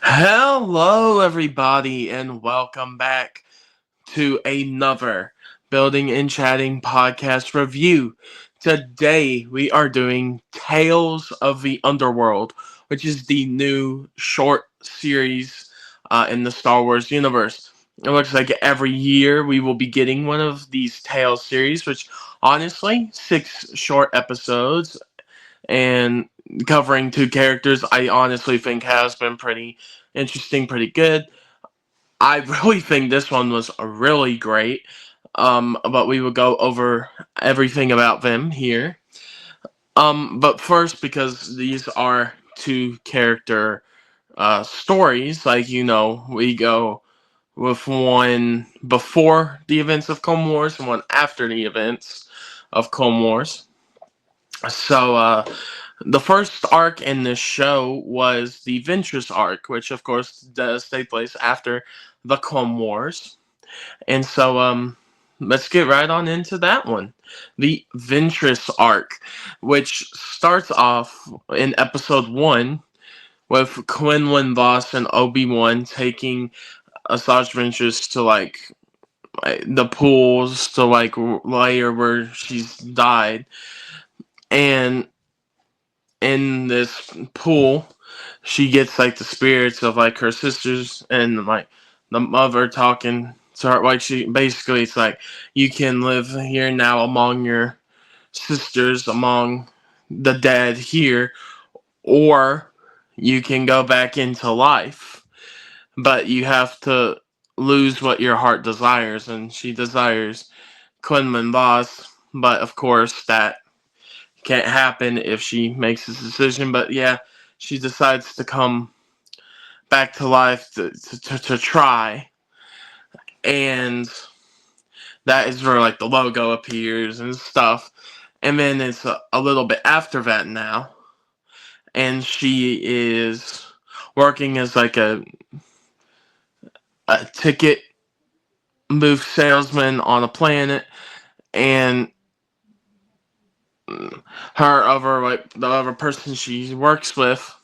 Hello, everybody, and welcome back to another Building and Chatting podcast review. Today, we are doing Tales of the Underworld, which is the new short series in the Star Wars universe. It looks like every year we will be getting one of these Tales series, which honestly, 6 short episodes and covering two characters, I honestly think has been pretty interesting, pretty good. I really think this one was really great. But we will go over everything about them here. But first, because these are two character stories, we go with one before the events of Clone Wars and one after the events of Clone Wars. The first arc in this show was the Ventress arc, which of course does take place after the Clone Wars. And let's get right on into that one. The Ventress arc, which starts off in episode 1 with Quinlan Voss and Obi-Wan taking Asajj Ventress to the pools to layer where she's died. And in this pool, she gets the spirits of her sisters and the mother talking to her. She basically, it's like, you can live here now among your sisters, among the dead here, or you can go back into life, but you have to lose what your heart desires. And she desires Quinlan Voss, but of course that can't happen if she makes this decision. But yeah, she decides to come back to life to try. And that is where the logo appears and stuff. And then it's a little bit after that now. And she is working as a ticket booth salesman on a planet. And her other, the other person she works with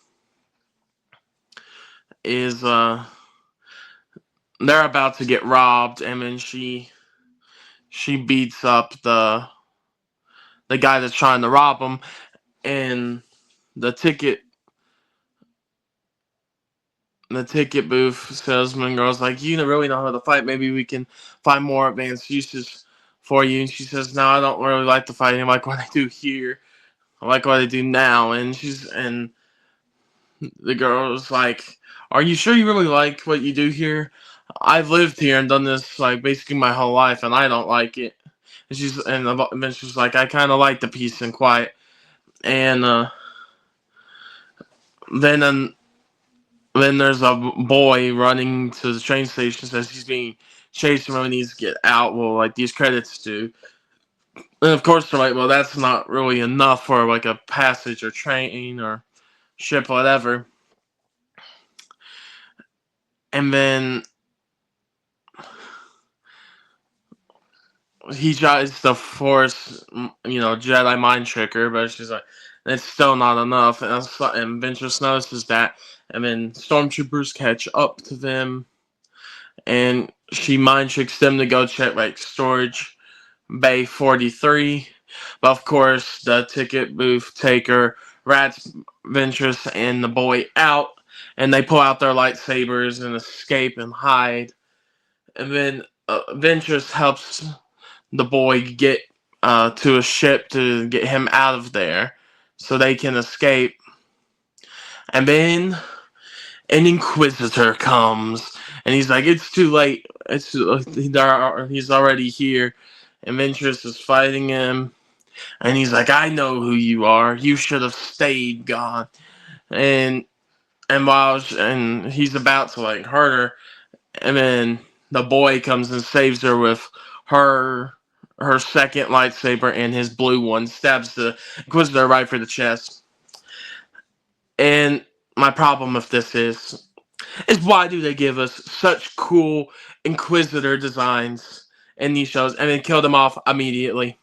is they're about to get robbed, and then she beats up the guy that's trying to rob them. And the ticket the ticket booth salesman girl's like, you really know how to fight, maybe we can find more advanced uses for you. And she says, no, I don't really like the fighting, I like what I do here, I like what I do now. And the girl's like, are you sure you really like what you do here? I've lived here and done this basically my whole life, and I don't like it. And then she's like, I kind of like the peace and quiet. And then then there's a boy running to the train station, says he's being chased and really needs to get out. Well, these credits do. And of course they're like, well, that's not really enough for a passage or train or ship, whatever. And then he tries to force, Jedi mind trick her, but she's like, it's still not enough. And Ventress notices that. And then stormtroopers catch up to them, and she mind tricks them to go check storage bay 43. But of course, the ticket booth taker rats Ventress and the boy out, and they pull out their lightsabers and escape and hide. And then Ventress helps the boy get to a ship to get him out of there so they can escape. And then an Inquisitor comes, and he's like, it's too late. He's already here. And Ventress is fighting him, and he's like, I know who you are. You should have stayed gone. And and he's about to hurt her, and then the boy comes and saves her with her second lightsaber, and his blue one stabs the Inquisitor right for the chest. And my problem with this is why do they give us such cool Inquisitor designs in these shows and then kill them off immediately?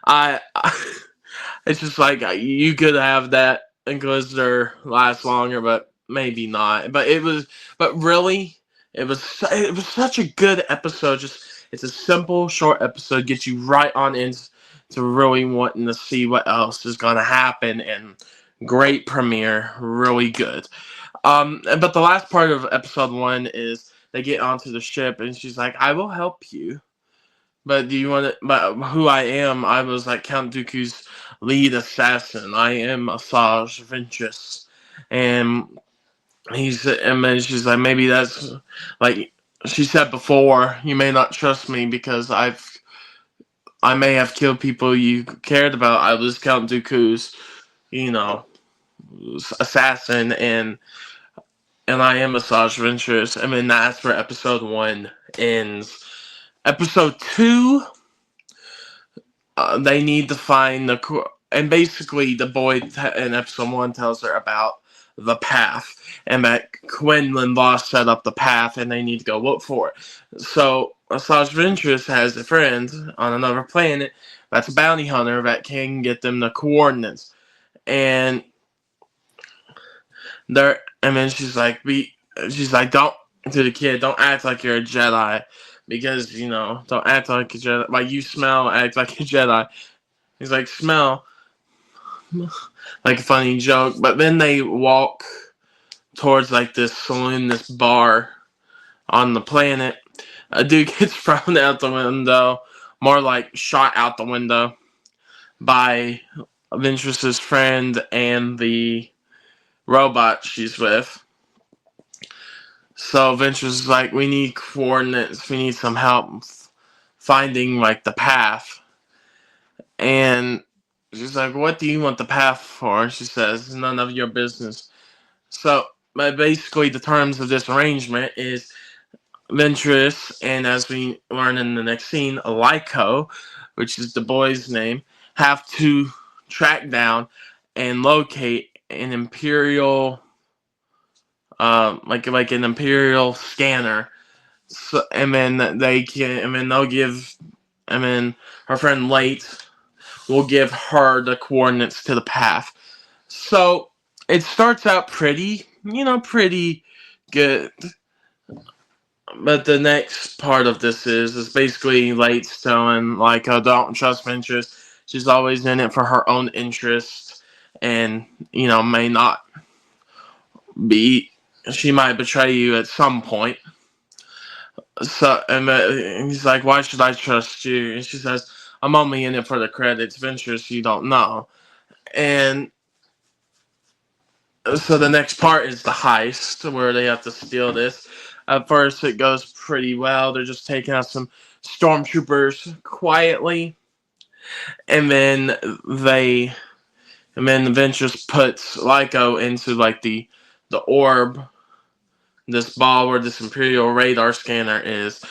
It's just you could have that Inquisitor last longer, but maybe not, but it was. But really, it was such a good episode. Just it's a simple, short episode, gets you right on into really wanting to see what else is gonna happen, and great premiere, really good. But the last part of episode one is they get onto the ship, and she's like, "I will help you." But do you want to? But who I am? I was like Count Dooku's lead assassin. I am Asajj Ventress, and and then she's like, maybe that's like she said before. You may not trust me because I may have killed people you cared about. I was Count Dooku's, you know, assassin, and I am Asajj Ventress. I mean, that's where episode one ends. Episode two, they need to find and basically the boy in episode one tells her about the path and that Quinlan Voss set up the path and they need to go look for it. So Asajj Ventress has a friend on another planet that's a bounty hunter that can get them the coordinates, and and then she's like, don't, to the kid, don't act like you're a Jedi, because don't act like a Jedi. Like, you smell, act like a Jedi. He's like, smell, like a funny joke. But then they walk towards like this saloon, this bar on the planet. A dude gets thrown out the window, more like shot out the window by Ventress's friend and the robot she's with. So Ventress is like, we need coordinates, we need some help finding like the path. And she's like, what do you want the path for? She says, none of your business. So basically the terms of this arrangement is Ventress, and as we learn in the next scene, Lyco, which is the boy's name, have to track down and locate an Imperial like an Imperial scanner. So, and then they'll give, and then her friend Late will give her the coordinates to the path. So it starts out pretty good. But the next part of this is basically Late telling like, oh, don't trust Ventress. She's always in it for her own interest, and may not be. She might betray you at some point. So, and he's like, why should I trust you? And she says, I'm only in it for the credits. Ventress, you don't know. And so the next part is the heist, where they have to steal this. At first, it goes pretty well. They're just taking out some stormtroopers quietly, and then Ventress puts Lyco into like the orb, this ball where this Imperial radar scanner is,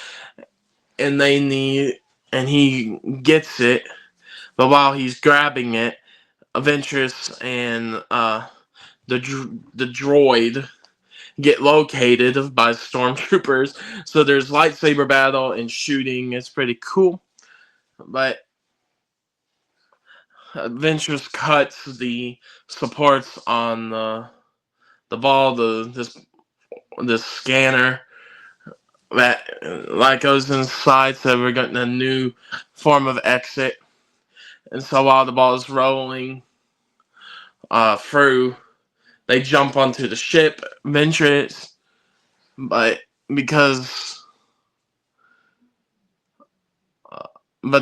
and he gets it, but while he's grabbing it, Ventress and the droid get located by stormtroopers. So there's lightsaber battle and shooting. It's pretty cool, but Ventress cuts the supports on the ball, this scanner that like goes inside. So we're getting a new form of exit. And so while the ball is rolling through, they jump onto the ship, Ventress, but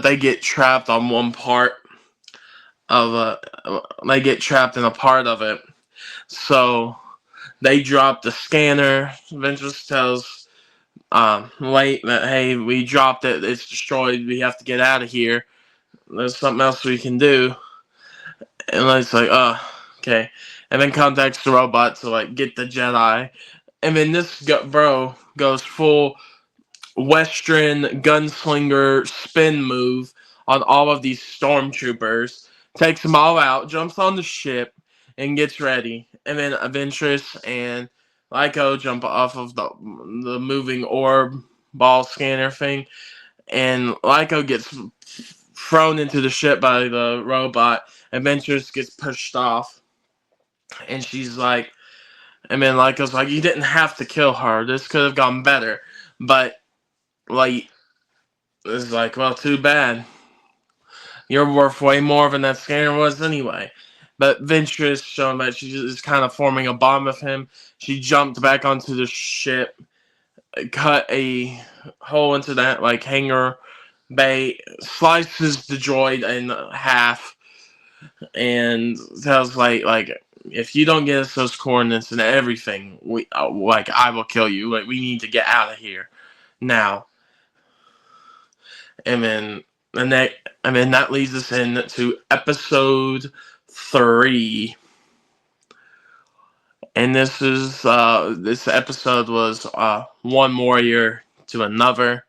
they get trapped on one part of they get trapped in a part of it. So they drop the scanner. Ventress tells Late that, hey, we dropped it, it's destroyed, we have to get out of here. There's something else we can do. And Late's like, okay. And then contacts the robot to like get the Jedi. And then this bro goes full Western gunslinger spin move on all of these stormtroopers, takes them all out, jumps on the ship, and gets ready. And then Ventress and Lyco jump off of the moving orb ball scanner thing, and Lyco gets thrown into the ship by the robot, and Ventress gets pushed off. And she's like, And then Lyco's like, you didn't have to kill her. This could have gone better. But, like, it's like, well, too bad. You're worth way more than that scanner was anyway. But Ventress showing that she is kind of forming a bond with him. She jumped back onto the ship, cut a hole into that, like, hangar bay, slices the droid in half, and tells, like, if you don't get us those coordinates and everything, I will kill you. Like, we need to get out of here now. And then that leads us into episode 3. And this episode was One Warrior to Another.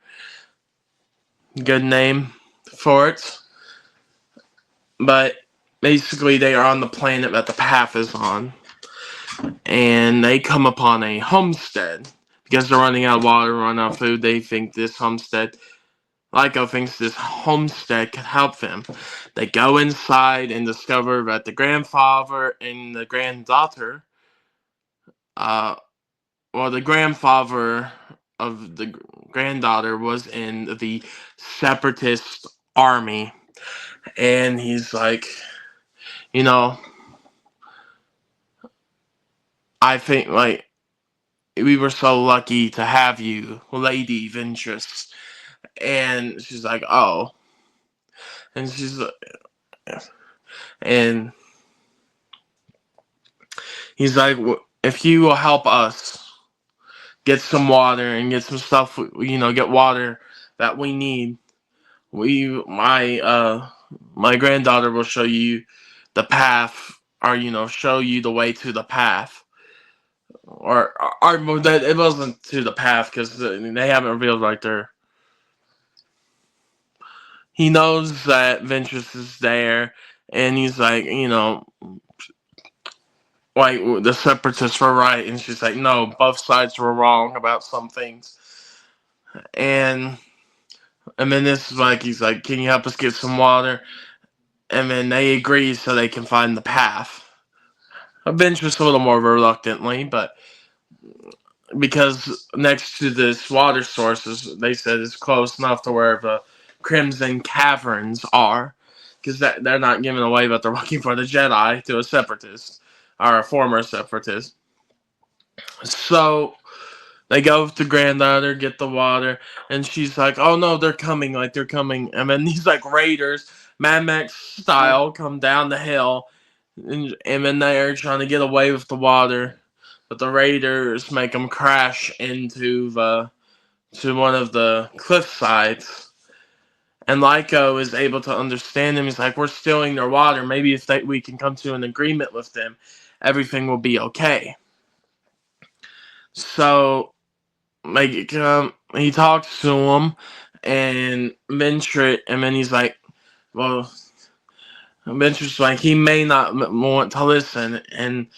Good name for it. But basically they are on the planet that the path is on. And they come upon a homestead. Because they're running out of water, running out of food, they think this homestead, Lyco thinks this homestead could help them. They go inside and discover that the grandfather and the granddaughter, the grandfather of the granddaughter was in the separatist army. And he's like, you know, I think, like, we were so lucky to have you, Lady Ventress. And she's like, oh. And and he's like, if you will help us get some water and get some stuff, get water that we need, my granddaughter will show you the path, or show you the way to the path, or that it wasn't to the path because they haven't revealed like their. He knows that Ventress is there, and he's like, like, the separatists were right, and she's like, no, both sides were wrong about some things, and then this is like, he's like, can you help us get some water? And then they agree so they can find the path. Ventress a little more reluctantly, but because next to this water sources, they said it's close enough to where the Crimson Caverns are, because they're not giving away that they're looking for the Jedi to a separatist, or a former separatist. So they go to granddaughter, get the water, and she's like, oh no, they're coming, like, they're coming. And then these, like, raiders, Mad Max style, come down the hill, and then they're trying to get away with the water. But the raiders make them crash into one of the cliff sides. And Lyco is able to understand them. He's like, we're stealing their water. Maybe if we can come to an agreement with them, everything will be okay. So, like, he talks to him, and then he's like, well, Ventress like, he may not want to listen, and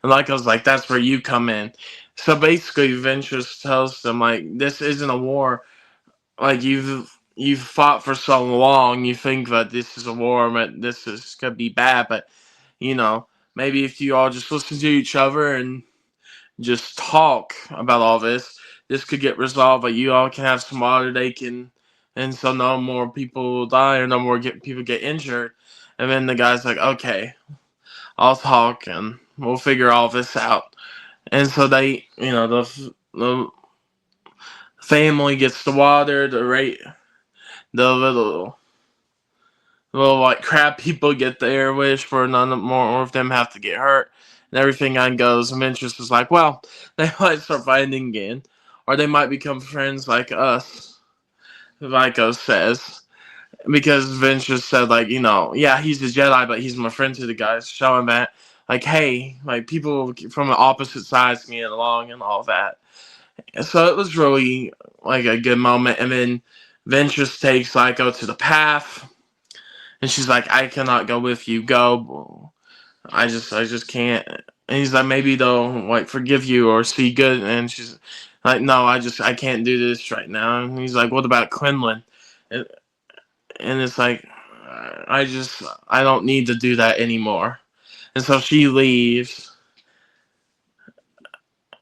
like I was like, that's where you come in. So basically, Ventress tells them, like, this isn't a war. Like, you've fought for so long, you think that this is a war, but this is gonna be bad. But maybe if you all just listen to each other and just talk about all this could get resolved. But you all can have some water. And so no more people die, or no more people get injured. And then the guy's like, okay, I'll talk and we'll figure all this out. And so they, the family gets the water. The little like crab people get their wish, for none more of them have to get hurt, and everything on goes. And Ventress is like, well, they might start fighting again, or they might become friends like us, Vico says. Because Ventress said, like, yeah, he's a Jedi, but he's my friend to the guys, showing that, like, hey, like, people from the opposite sides can get along and all that. And so it was really, like, a good moment. And then Ventress takes Lyco to the path, and she's like, I cannot go with you. Go. I just can't. And he's like, maybe they'll, like, forgive you or see good. And she's like, no, I can't do this right now. And he's like, what about Quinlan? And, and it's like, I don't need to do that anymore. And so she leaves.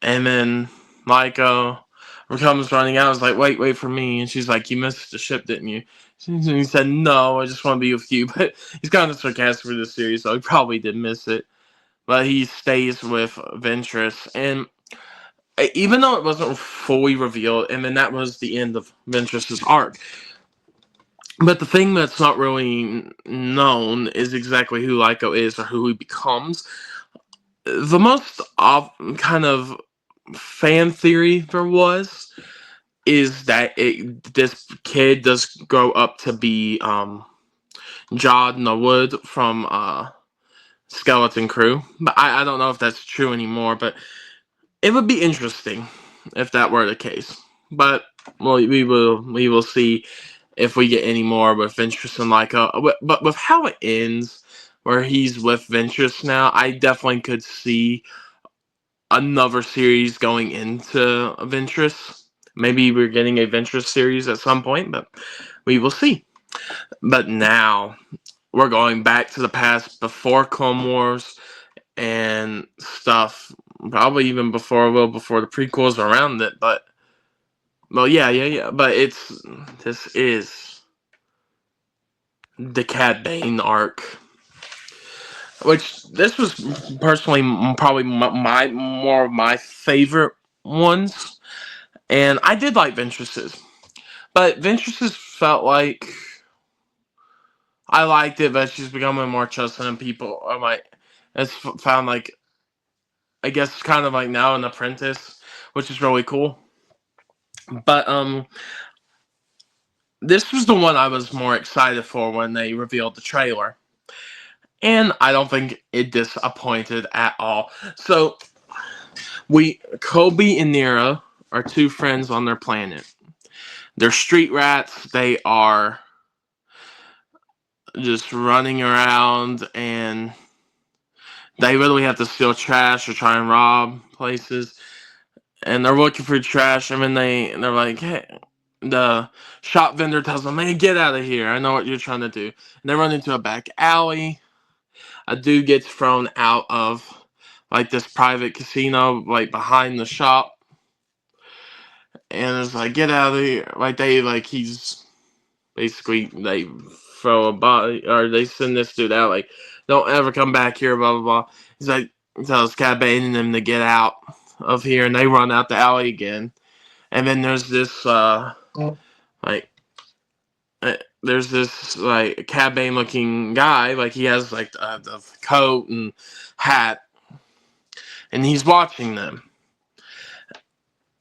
And then Maiko comes running out. I was like, wait for me. And she's like, you missed the ship, didn't you? And he said, no, I just want to be with you. But he's kind of sarcastic for this series, so he probably did miss it. But he stays with Ventress. And even though it wasn't fully revealed, and then that was the end of Ventress's arc. But the thing that's not really known is exactly who Lyko is or who he becomes. The most kind of fan theory there was is that this kid does grow up to be Jod Nawood from Skeleton Crew. But I don't know if that's true anymore, but it would be interesting if that were the case. But well, we will see if we get any more with Ventress and Lyko. But with how it ends, where he's with Ventress now, I definitely could see another series going into Ventress. Maybe we're getting a Ventress series at some point, but we will see. But now we're going back to the past before Clone Wars and stuff. Probably even before the prequels around it. But well, yeah. But this is the Cad Bane arc, which this was personally probably more of my favorite ones. And I did like Ventress's. But Ventress's felt like I liked it, but she's becoming more trusting in people. I might it's found like I guess kind of like now an apprentice, which is really cool. But this was the one I was more excited for when they revealed the trailer. And I don't think it disappointed at all. So Kobe and Nira are two friends on their planet. They're street rats. They are just running around, and they literally have to steal trash or try and rob places. And they're looking for trash, and then they're like, hey, the shop vendor tells them, "Hey, get out of here! I know what you're trying to do." And they run into a back alley. A dude gets thrown out of like this private casino, like behind the shop, and it's like, "Get out of here!" He's basically they throw a body or they send this dude out like, "Don't ever come back here." Blah blah blah. He's like, tells Cad Bane and them to get out of here, and they run out the alley again. And then there's this like there's this like Cad Bane looking guy, like he has like the coat and hat, and he's watching them.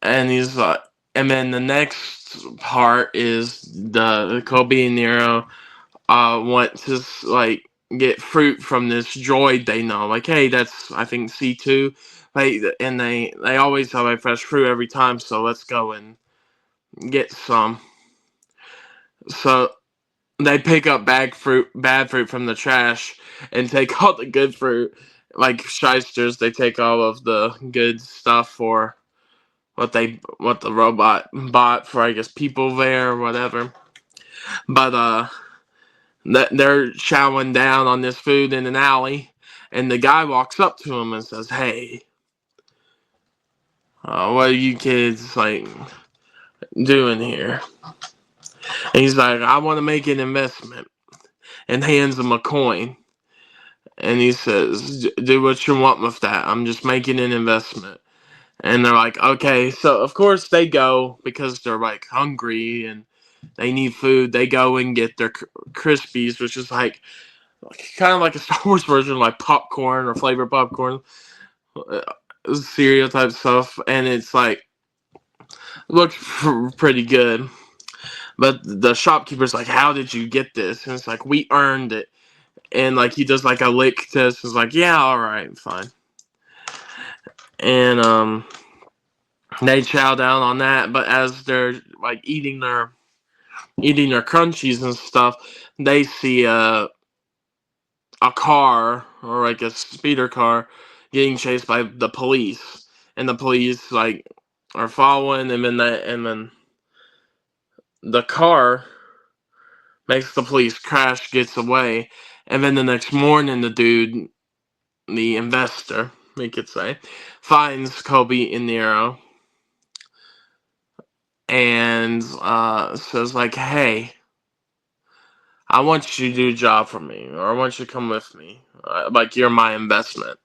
And he's like, and then the next part is the Kobe and Nero want to like get fruit from this droid they know. Like, hey, that's I think C2. Like, and they always have a fresh fruit every time, so let's go and get some. So they pick up bad fruit from the trash, and take all the good fruit. Like shysters, they take all of the good stuff for what the robot bought for, I guess, people there or whatever. But they're chowing down on this food in an alley, and the guy walks up to him and says, "Hey, what are you kids like doing here?" And he's like, "I want to make an investment," and hands him a coin. And he says, "Do what you want with that. I'm just making an investment." And they're like, "Okay." So of course they go because they're like hungry and they need food. They go and get their Krispies, which is like kind of like a Star Wars version, like popcorn or flavored popcorn, cereal type stuff, and it's like looks pretty good. But the shopkeeper's like, "How did you get this?" And it's like, "We earned it." And like he does like a lick test. It's like, "Yeah, all right, fine." And they chow down on that. But as they're like eating their crunchies and stuff, they see a car or like a speeder car getting chased by the police, and the police like are following them, and then the car makes the police crash, gets away, and then the next morning the investor we could say, finds Kobe and Nero and says like, "Hey, I want you to do a job for me, or I want you to come with me. Like you're my investment.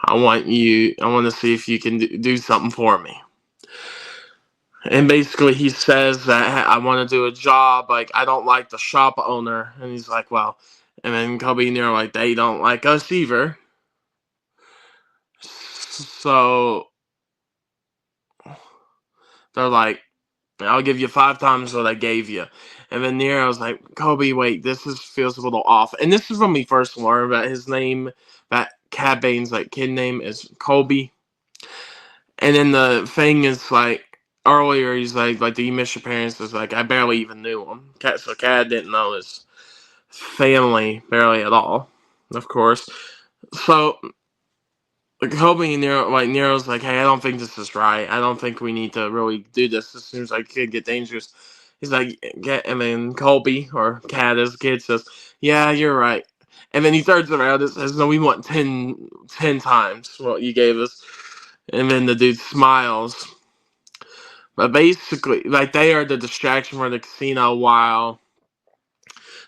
I want you. I want to see if you can do something for me." And basically, he says that "Hey, I want to do a job. Like I don't like the shop owner." And he's like, "Well," and then Kobe and Nero like, "They don't like us either." So they're like, "I'll give you 5 times what I gave you." And then Nero's like, "Kobe, wait, feels a little off." And this is when we first learned that his name, that Cad Bane's like kid name is Kobe. And then the thing is like earlier, he's like, "Do you miss your parents?" Is like, I barely even knew him. So Cad didn't know his family barely at all, of course. So Kobe and Nero, like Nero's like, "Hey, I don't think this is right. I don't think we need to really do this. This seems like it could get dangerous." He's like, and then Colby or Cat as a kid says, "Yeah, you're right." And then he turns around and says, "No, we want 10 times what you gave us." And then the dude smiles. But basically, like they are the distraction for the casino while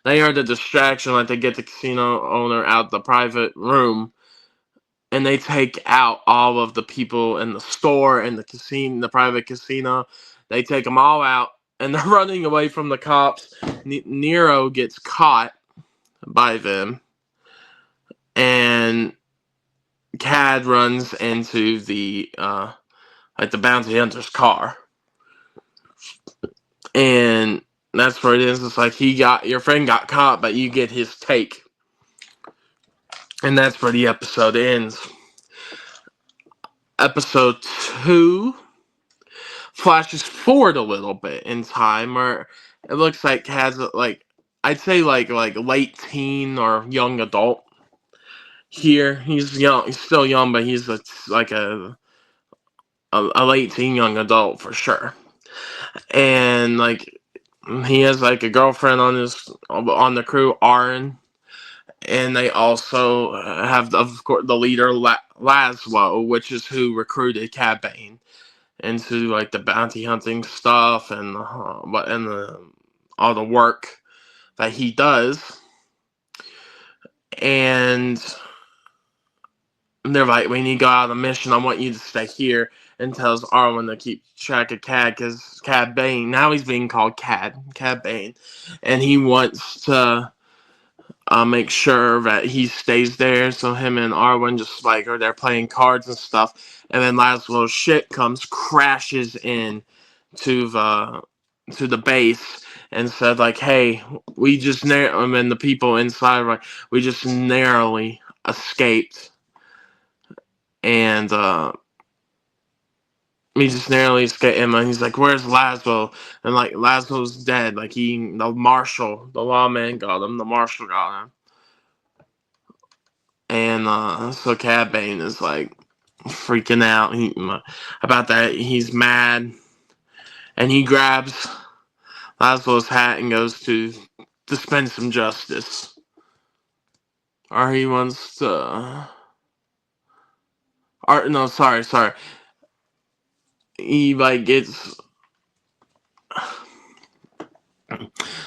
they are the distraction, like they get the casino owner out the private room and they take out all of the people in the store and the casino, the private casino. They take them all out, and they're running away from the cops. Nero gets caught by them, and Cad runs into the like the bounty hunter's car, and that's where it is. It's like your friend got caught, but you get his take, and that's where the episode ends. Episode 2 flashes forward a little bit in time, or it looks like has like I'd say like late teen or young adult. Here he's young, he's still young, but he's like a late teen young adult for sure. And like he has like a girlfriend on the crew, Aaron, and they also have of course the leader Laszlo, which is who recruited Cad Bane into like the bounty hunting stuff and all the work that he does. And they're like, "We need to go out on a mission. I want you to stay here." And tells Arwen to keep track of Cad because Cad Bane, now he's being called Cad Bane, and he wants to make sure that he stays there. So him and Arwen just like are there playing cards and stuff, and then Laszlo's shit comes crashes in to the base and said like, "Hey, we just and the people inside like we just narrowly escaped, and we just narrowly escaped." And he's like, "Where's Laszlo?" And like Laszlo's dead. Like the marshal, the lawman got him. The marshal got him. And so Cad Bane is like freaking out about that. He's mad, and he grabs Laszlo's hat and goes to dispense some justice. Or he wants to. Or no, sorry. He like gets.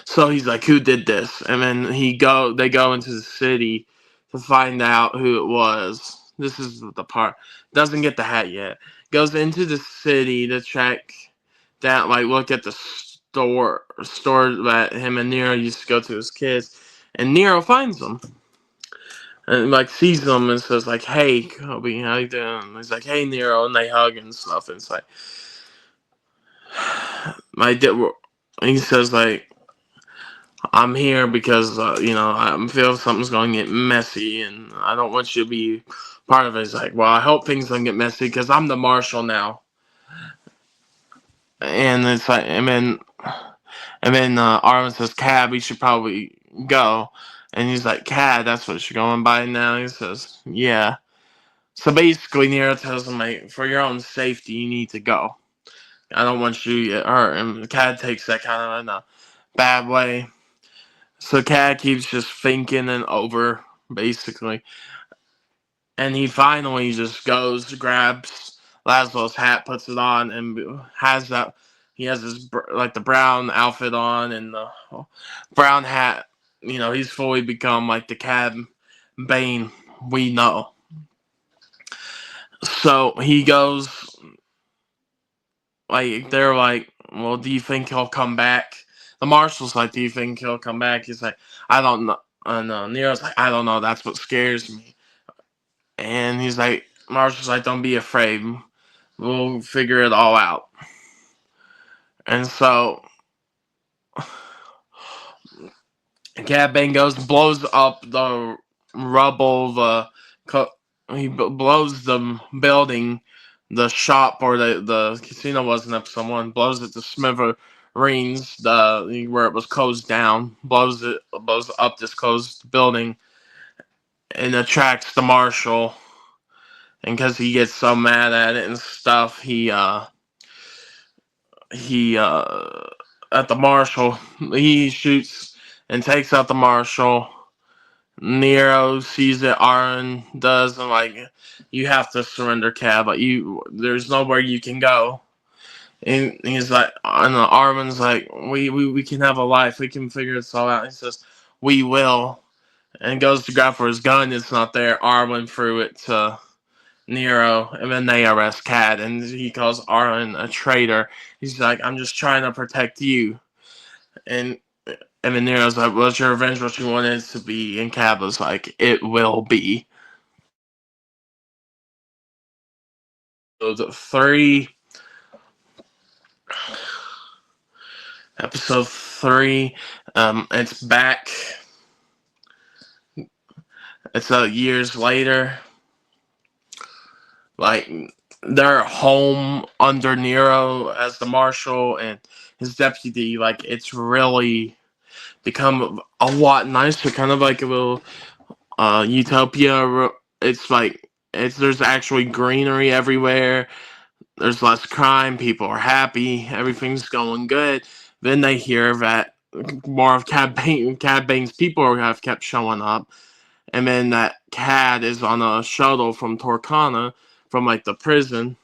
So he's like, "Who did this?" And then they go into the city to find out who it was. This is the part. Doesn't get the hat yet. Goes into the city to check that, like, look at the store that him and Nero used to go to as kids. And Nero finds them. And like sees them and says like, "Hey, Kobe, how you doing?" And he's like, "Hey, Nero," and they hug and stuff. And it's like, my did. He says like, "I'm here because I feel something's going to get messy, and I don't want you to be part of it." He's like, "Well, I hope things don't get messy because I'm the marshal now." And it's like, and then Arwen says, "Cad, we should probably go." And he's like, "Cad, that's what you're going by now?" He says, "Yeah." So basically, Nero tells him, like, "For your own safety, you need to go. I don't want you to get hurt." And Cad takes that kind of in a bad way. So Cad keeps just thinking and over, basically. and he finally just goes, grabs Laszlo's hat, puts it on, and has that. He has his like the brown outfit on and the brown hat. He's fully become like the Cad Bane we know. So he goes, like, they're like, well, do you think he'll come back? The marshal's like, do you think he'll come back? He's like, I don't know. And Nero's like, I don't know. That's what scares me. And he's like, Marshal's like, don't be afraid. We'll figure it all out. And so Cad Bane goes, blows up the rubble, he blows the building, the shop or the casino wasn't up. Someone blows it to smithereens, where it was closed down, blows up this closed building, and attracts the marshal. And because he gets so mad at it and stuff, he at the marshal, he shoots and takes out the marshal. Nero sees it, Aaron does, and like, you have to surrender, Cab. Like, there's nowhere you can go. And he's like, and Armin's like, we can have a life. We can figure this all out. He says, we will, and goes to grab for his gun. It's not there. Armin threw it to Nero, and then they arrest Cad, and he calls Armin a traitor. He's like, I'm just trying to protect you, and then Nero's like, was your revenge what you wanted it to be? And Cad was like, it will be. So episode 3, it's back. It's years later. Like, they're home under Nero as the marshal and his deputy. Like, it's really become a lot nicer, kind of like a little utopia. It's like, there's actually greenery everywhere. There's less crime. People are happy. Everything's going good. Then they hear that more of Cad Bane's people have kept showing up, and then that Cad is on a shuttle from Torcana, from like the prison,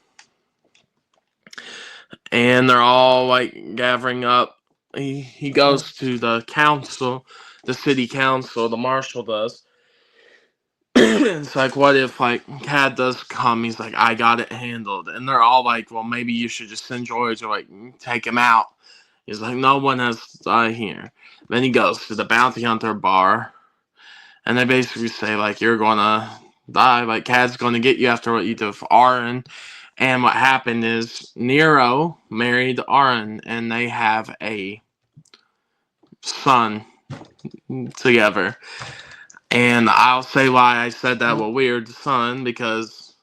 and they're all like gathering up. He goes to the council, the city council. The marshal does. It's like, what if like Cad does come? He's like, I got it handled, and they're all like, well, maybe you should just send George or like take him out. He's like, no one has to die here. Then he goes to the bounty hunter bar, and they basically say like, you're gonna die. Like, Cad's gonna get you after what you did with Aaron. And what happened is Nero married Aaron, and they have a son together. And I'll say why I said that with weird son, because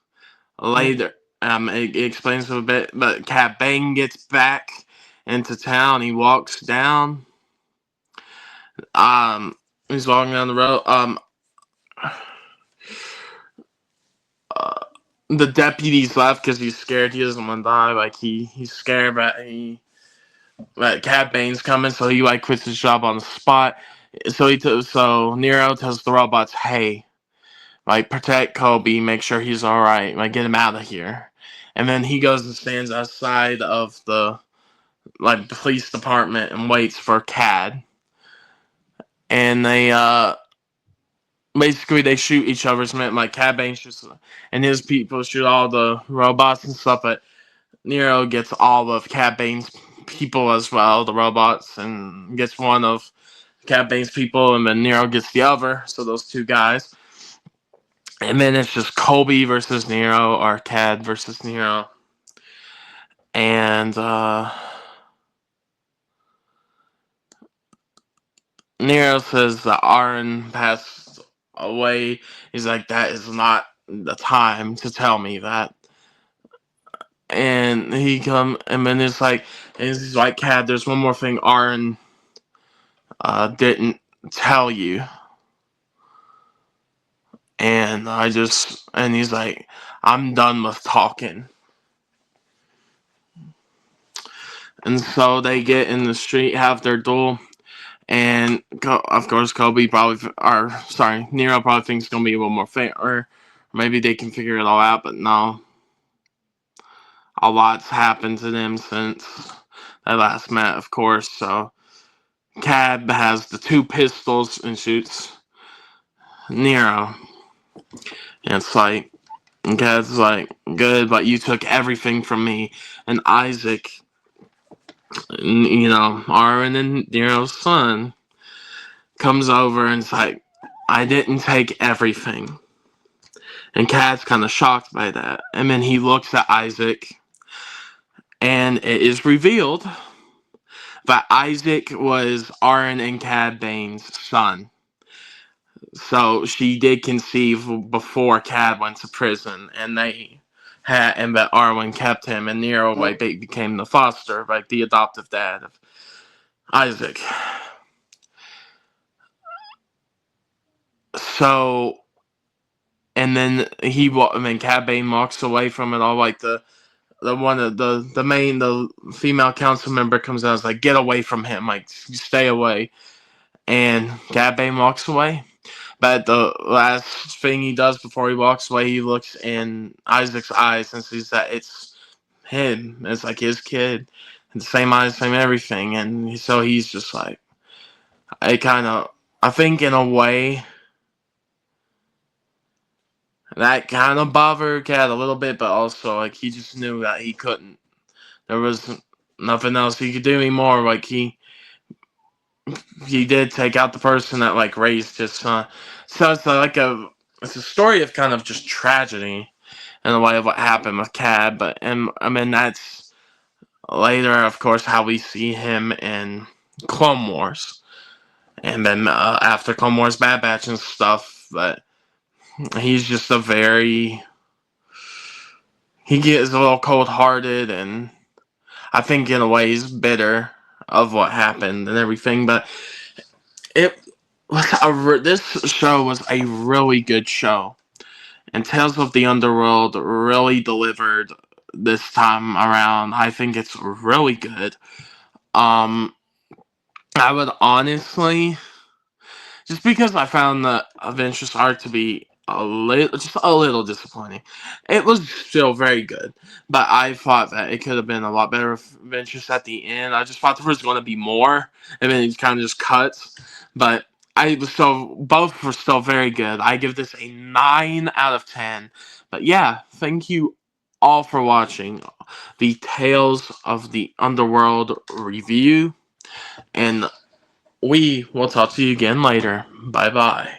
later it explains a bit. But Cad Bane gets back into town. He walks down. He's walking down the road. The deputy's left because he's scared. He doesn't want to die. Like, he's scared that Cad Bane's coming, so he like quits his job on the spot. So Nero tells the robots, "Hey, like, protect Kobe, make sure he's all right, like, get him out of here." And then he goes and stands outside of the like police department and waits for Cad. And they basically they shoot each other's men. Like, Cad Bane shoots and his people shoot all the robots and stuff, but Nero gets all of Cad Bane's people as well, the robots, and gets one of Cad Bane's people, and then Nero gets the other. So those two guys. And then it's just Kobe versus Nero, or Cad versus Nero. And Nero says that Aaron passed away. He's like, that is not the time to tell me that. And and then it's like, and he's like, Cad, there's one more thing Aaron didn't tell you. And he's like, I'm done with talking. And so they get in the street, have their duel, and of course Nero probably thinks it's gonna be a little more fair, Maybe they can figure it all out, but no. A lot's happened to them since they last met, of course. So Cab has the two pistols and shoots Nero. And it's like, Cad's like, good, but you took everything from me. And Isaac, Arwen and Nero's son, comes over and it's like, I didn't take everything. And Cad's kind of shocked by that. And then he looks at Isaac, and it is revealed that Isaac was Arwen and Cad Bane's son. So she did conceive before Cad went to prison, and that Arwen kept him, and Nero became the foster, like the adoptive dad of Isaac. So, and then Cad Bane walks away from it all, like the female council member comes out and is like, get away from him, like stay away. And Cad Bane walks away. But the last thing he does before he walks away, he looks in Isaac's eyes and sees that it's him. It's like his kid. And the same eyes, same everything. And so he's just like, I think in a way, that kind of bothered Cat a little bit, but also, like, he just knew that he couldn't. There was nothing else he could do anymore. Like, he did take out the person that, like, raised his son. So it's a story of kind of just tragedy in a way of what happened with Cad, but I mean that's later, of course, how we see him in Clone Wars, and then after Clone Wars, Bad Batch and stuff. But he's just he gets a little cold-hearted, and I think in a way he's bitter of what happened and everything. But this show was a really good show. And Tales of the Underworld really delivered this time around. I think it's really good. I would honestly, just because I found the Adventures arc to be just a little disappointing. It was still very good, but I thought that it could have been a lot better with Adventures at the end. I just thought there was going to be more, and then it kind of just cuts. But both were still very good. I give this a 9 out of 10. But yeah, thank you all for watching the Tales of the Underworld review, and we will talk to you again later. Bye bye.